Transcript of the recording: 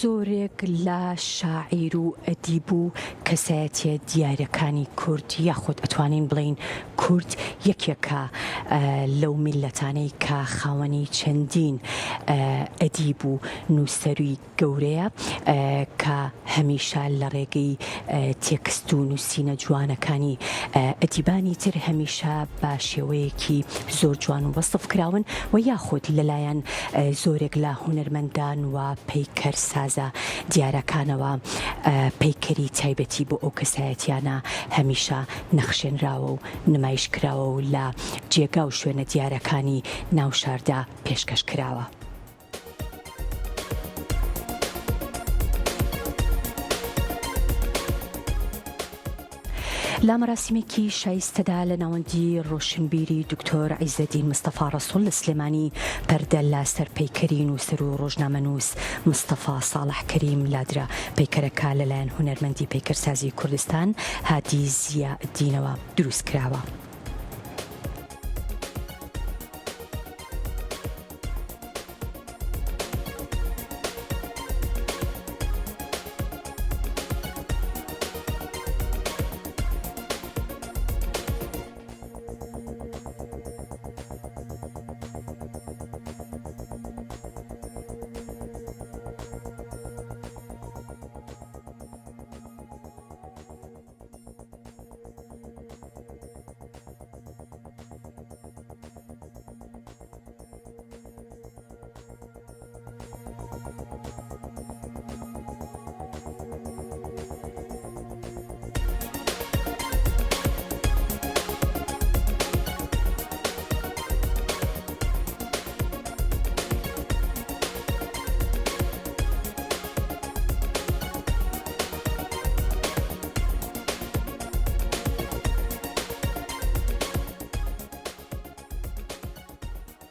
زۆرێک لە شاعیر و ئەدیب و کەسایەتیە دیارەکانی کورد یاخود ئەتوانین بڵین کورد یەکێکە لەو میلەتانەی کە خاوەنی چەندین ئەدیب و نووسەروی گەورەیە کە هەمیشە لە ڕێگەی تێکست و نووسینە جوانەکانی ئەدیبانی تر هەمیشە بە شێوەیەکی زۆر جوان و وەستف کراون و یاخود لەلایەن زۆرێک لە هونەرمەندان و پەیکەر سازە دیارەکانەوە پەیکەری تایبەتی بۆ ئەو کەسایەتیانە هەمیشە نەخشێنراوە و نمایش کراوە و لە جێگا و شوێنە دیارەکانی ناوشاردا پێشکەش کراوە. لا مەراسیمێکی شایستەدا لە ناوەندی ڕۆشنبیری دکتۆر عیزەدین مستەفا ڕەسوول لە سلێمانی پەردە لە سەرپەیکەری نووسەر و ڕۆژنامەنووس مستەفا ساڵح کەریم لادرا پەیکەرەکە لەلایەن هونەرمەندی پەیکەرسازی کوردستان هادی زیادینەوە دروست کراوە.